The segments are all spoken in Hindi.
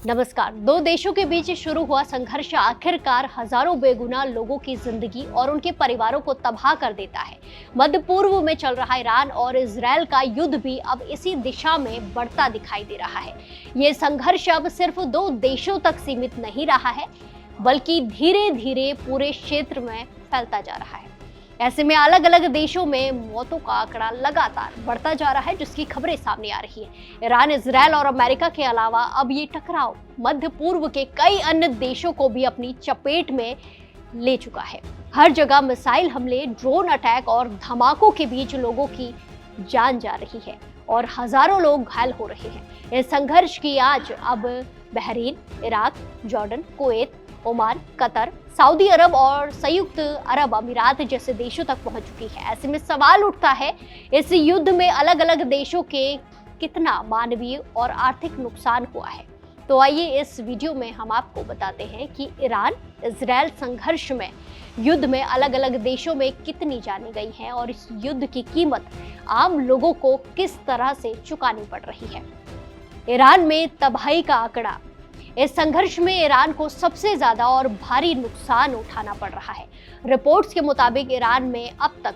नमस्कार। दो देशों के बीच शुरू हुआ संघर्ष आखिरकार हजारों बेगुनाह लोगों की जिंदगी और उनके परिवारों को तबाह कर देता है। मध्य पूर्व में चल रहा ईरान और इजरायल का युद्ध भी अब इसी दिशा में बढ़ता दिखाई दे रहा है। ये संघर्ष अब सिर्फ दो देशों तक सीमित नहीं रहा है, बल्कि धीरे धीरे पूरे क्षेत्र में फैलता जा रहा है। ऐसे में अलग अलग देशों में मौतों का आंकड़ा लगातार बढ़ता जा रहा है, जिसकी खबरें सामने आ रही है। ईरान, इजरायल और अमेरिका के अलावा अब ये टकराव मध्य पूर्व के कई अन्य देशों को भी अपनी चपेट में ले चुका है। हर जगह मिसाइल हमले, ड्रोन अटैक और धमाकों के बीच लोगों की जान जा रही है और हजारों लोग घायल हो रहे हैं। इस संघर्ष की आंच अब Bahrain, Iraq, Jordan, Kuwait, Oman, Qatar, Saudi Arab और संयुक्त अरब अमीरात जैसे देशों तक पहुंच चुकी है। ऐसे में सवाल उठता है, इस युद्ध में अलग अलग देशों के कितना मानवीय और आर्थिक नुकसान हुआ है। तो आइए इस वीडियो में हम आपको बताते हैं कि ईरान इजरायल संघर्ष में युद्ध में अलग अलग देशों में कितनी जानें गई हैं और इस युद्ध की कीमत आम लोगों को किस तरह से चुकानी पड़ रही है। ईरान में तबाही का आंकड़ा। इस संघर्ष में ईरान को सबसे ज्यादा और भारी नुकसान उठाना पड़ रहा है। रिपोर्ट्स के मुताबिक ईरान में अब तक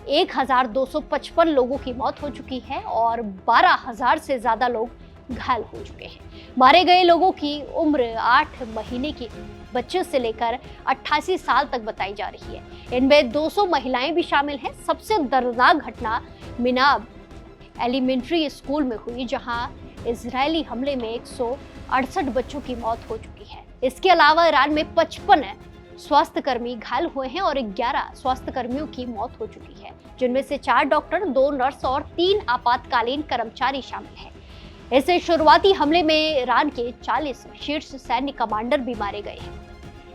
1255 लोगों की मौत हो चुकी है और 12,000 से ज्यादा लोग घायल हो चुके हैं। मारे गए लोगों की उम्र 8 महीने के बच्चे से लेकर 88 साल तक बताई जा रही है। इनमें 200 महिलाएं भी शामिल हैं। सबसे दर्दनाक घटना मिनाब एलिमेंट्री स्कूल में हुई, जहां इजरायली हमले में 168 बच्चों की मौत हो चुकी है। इसके अलावा ईरान में 55 स्वास्थ्य कर्मी घायल हुए हैं और 11 स्वास्थ्य कर्मियों की मौत हो चुकी है, जिनमें से 4 डॉक्टर, 2 नर्स और 3 आपातकालीन कर्मचारी शामिल हैं। इस शुरुआती हमले में ईरान के 40 शीर्ष सैन्य कमांडर भी मारे गए हैं।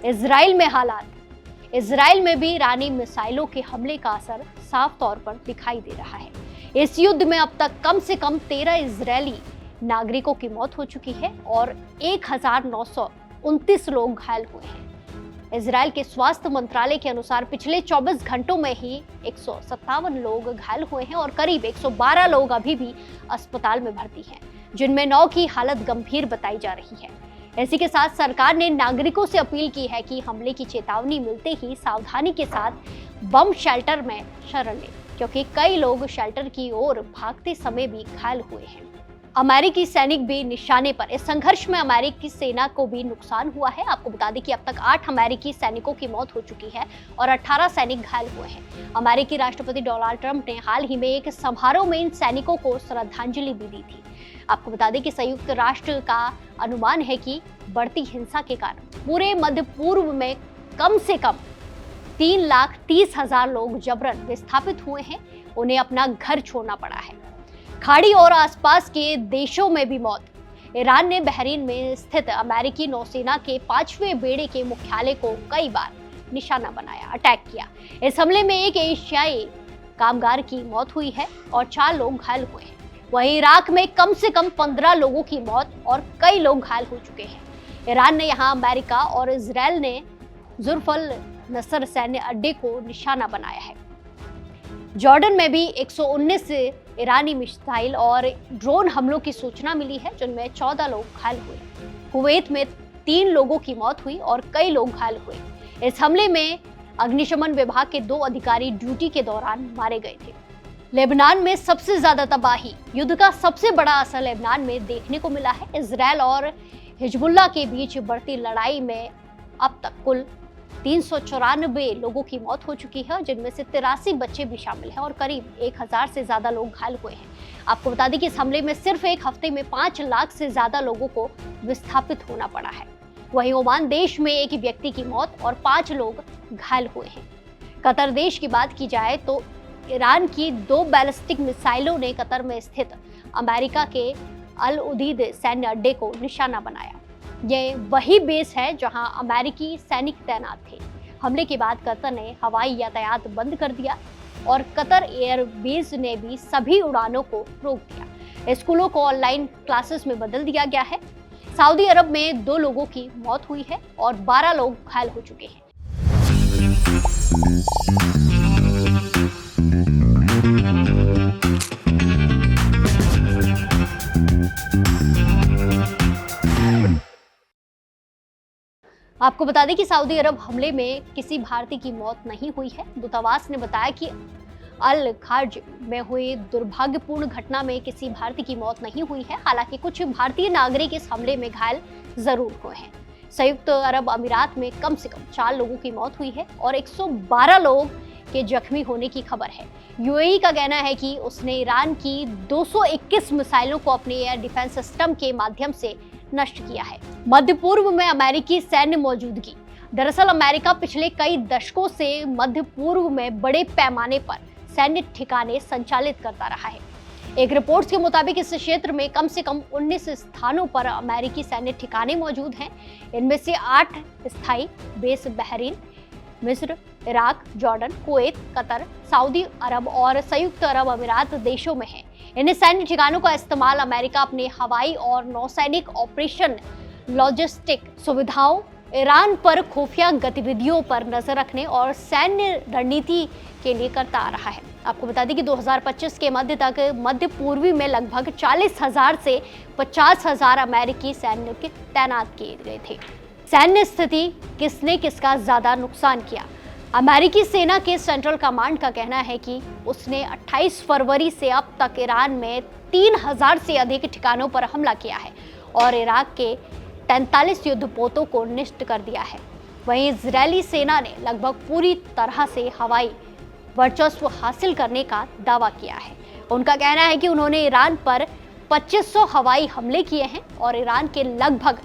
इजराइल में हालात। इजराइल में भी ईरानी मिसाइलों के हमले का असर साफ तौर पर दिखाई दे रहा है। इस युद्ध में अब तक कम से कम 13 इजरायली नागरिकों की मौत हो चुकी है और 1929 लोग घायल हुए हैं। इजरायल के स्वास्थ्य मंत्रालय के अनुसार पिछले 24 घंटों में ही 157 लोग घायल हुए हैं और करीब 112 लोग अभी भी अस्पताल में भर्ती हैं, जिनमें 9 की हालत गंभीर बताई जा रही है। इसी के साथ सरकार ने नागरिकों से अपील की है कि हमले की चेतावनी मिलते ही सावधानी के साथ बम शेल्टर में शरण लें, क्योंकि कई लोग शेल्टर की ओर भागते समय भी घायल हुए हैं। अमेरिकी सैनिक भी निशाने पर। इस संघर्ष में अमेरिकी सेना को भी नुकसान हुआ है। आपको बता दें कि अब तक 8 अमेरिकी सैनिकों की मौत हो चुकी है और 18 सैनिक घायल हुए हैं। अमेरिकी राष्ट्रपति डोनाल्ड ट्रंप ने हाल ही में एक समारोह में इन सैनिकों को श्रद्धांजलि भी दी थी। आपको बता दें कि संयुक्त राष्ट्र का अनुमान है कि बढ़ती हिंसा के कारण पूरे मध्य पूर्व में कम से कम 3,30,000 लोग जबरन विस्थापित हुए हैं। उन्हें अपना घर छोड़ना पड़ा है। खाड़ी और आसपास के देशों में भी मौत। ईरान ने बहरीन में स्थित अमेरिकी नौसेना के 5वें बेड़े के मुख्यालय को कई बार निशाना बनाया, अटैक किया। इस हमले में एक एशियाई कामगार की मौत हुई है और 4 लोग घायल हुए हैं। वहीं इराक में कम से कम 15 लोगों की मौत और कई लोग घायल हो चुके हैं। ईरान ने यहाँ अमेरिका और इजरायल ने जुर्फल नसर सैन्य अड्डे को निशाना बनाया है। जॉर्डन में भी 119 ईरानी मिसाइल और ड्रोन हमलों की सूचना मिली है, जिनमें 14 लोग घायल हुए। कुवैत में 3 लोगों की मौत हुई और कई लोग घायल हुए। इस हमले में अग्निशमन विभाग के 2 अधिकारी ड्यूटी के दौरान मारे गए थे। लेबनान में सबसे ज्यादा तबाही। युद्ध का सबसे बड़ा असर लेबनान में देखने को मिला है। इजरायल और हिजबुल्लाह के बीच बढ़ती लड़ाई में अब तक कुल 394 लोगों की मौत हो चुकी है, जिनमें से 83 बच्चे भी शामिल हैं और करीब 1000 से ज्यादा लोग घायल हुए हैं। आपको बता दें कि इस हमले में सिर्फ एक हफ्ते में 5 लाख से ज्यादा लोगों को विस्थापित होना पड़ा है। वहीं ओमान देश में एक व्यक्ति की मौत और 5 लोग घायल हुए हैं। कतर देश की बात की जाए तो ईरान की 2 बैलिस्टिक मिसाइलों ने कतर में स्थित अमेरिका के अल उदीद सैन्य अड्डे को निशाना बनाया। ये वही बेस है जहां अमेरिकी सैनिक तैनात थे। हमले के बाद कतर ने हवाई यातायात बंद कर दिया और कतर एयरबेस ने भी सभी उड़ानों को रोक दिया। स्कूलों को ऑनलाइन क्लासेस में बदल दिया गया है। सऊदी अरब में 2 लोगों की मौत हुई है और 12 लोग घायल हो चुके हैं। आपको बता दें कि सऊदी अरब हमले में किसी भारतीय की मौत नहीं हुई है। दूतावास ने बताया कि अल खार्ज में हुई दुर्भाग्यपूर्ण घटना में किसी भारतीय की मौत नहीं हुई है। हालांकि कुछ भारतीय नागरिक इस हमले में घायल जरूर हुए हैं। संयुक्त अरब अमीरात में कम से कम 4 लोगों की मौत हुई है और 112 लोग के जख्मी होने की खबर है। यूएई का कहना है कि उसने ईरान की 221 मिसाइलों को अपने एयर डिफेंस सिस्टम के माध्यम से नष्ट किया है। मध्य पूर्व में अमेरिकी सैन्य मौजूदगी। दरअसल अमेरिका पिछले कई दशकों से मध्य पूर्व में बड़े पैमाने पर सैन्य ठिकाने संचालित करता रहा है। एक रिपोर्ट के मुताबिक इस क्षेत्र में कम से कम 19 स्थानों पर अमेरिकी सैन्य ठिकाने मौजूद हैं। इनमें से 8 स्थायी बेस बहरीन, मिस्र, Iraq, Jordan, Kuwait, Qatar, Saudi Arab और संयुक्त अरब अमीरात देशों में है। इन सैन्य ठिकानों का इस्तेमाल अमेरिका अपने हवाई और नौसैनिक ऑपरेशन, लॉजिस्टिक सुविधाओं, ईरान पर खुफिया गतिविधियों पर नजर रखने और सैन्य रणनीति के लिए करता आ रहा है। आपको बता दें कि 2025 के मध्य तक मध्य पूर्वी में लगभग 40,000 से 50,000 अमेरिकी सैनिक तैनात किए गए थे। सैन्य स्थिति किसने किसका ज्यादा नुकसान किया? अमेरिकी सेना के सेंट्रल कमांड का कहना है कि उसने 28 फरवरी से अब तक ईरान में 3,000 से अधिक ठिकानों पर हमला किया है और इराक के 43 युद्धपोतों को नष्ट कर दिया है। वहीं इजरायली सेना ने लगभग पूरी तरह से हवाई वर्चस्व हासिल करने का दावा किया है। उनका कहना है कि उन्होंने ईरान पर 2500 हवाई हमले किए हैं और ईरान के लगभग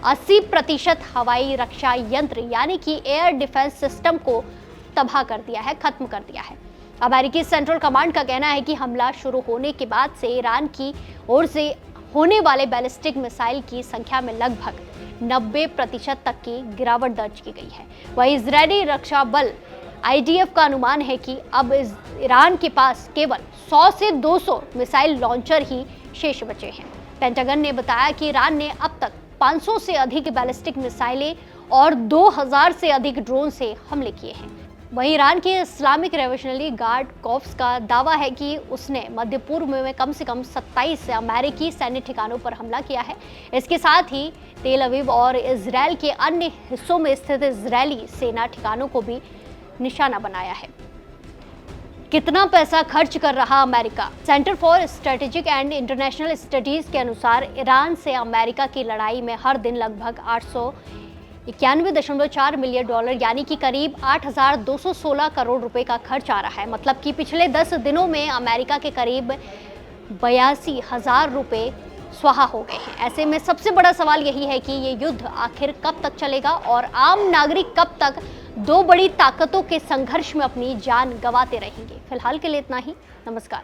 80% हवाई रक्षा यंत्र यानी कि एयर डिफेंस सिस्टम को तबाह कर दिया है, खत्म कर दिया है। अमेरिकी सेंट्रल कमांड का कहना है कि हमला शुरू होने के बाद से ईरान की ओर से होने वाले बैलिस्टिक मिसाइल की संख्या में लगभग 90% तक की गिरावट दर्ज की गई है। वहीं इजरायली रक्षा बल IDF का अनुमान है कि अब ईरान के पास केवल 100 से 200 मिसाइल लॉन्चर ही शेष बचे हैं। पेंटागन ने बताया कि ईरान ने अब तक 500 से अधिक बैलिस्टिक मिसाइलें और 2000 से अधिक ड्रोन से हमले किए हैं। वहीं ईरान के इस्लामिक रेवोल्यूशनरी गार्ड कॉर्प्स का दावा है कि उसने मध्य पूर्व में कम से कम 27 अमेरिकी सैन्य ठिकानों पर हमला किया है। इसके साथ ही तेल अवीव और इजराइल के अन्य हिस्सों में स्थित इजरायली सेना ठिकानों को भी निशाना बनाया है। कितना पैसा खर्च कर रहा America? Centre for strategic and international studies के अनुसार ईरान से अमेरिका की लड़ाई में हर दिन लगभग 891.4 मिलियन डॉलर यानी कि करीब 8,216 करोड़ रुपए का खर्च आ रहा है। मतलब कि पिछले 10 दिनों में अमेरिका के करीब 82,000 रुपए स्वाहा हो गए हैं। ऐसे में सबसे बड़ा सवाल यही है कि ये युद्ध आखिर कब तक चलेगा और आम नागरिक कब तक दो बड़ी ताकतों के संघर्ष में अपनी जान गंवाते रहेंगे। फिलहाल के लिए इतना ही। नमस्कार।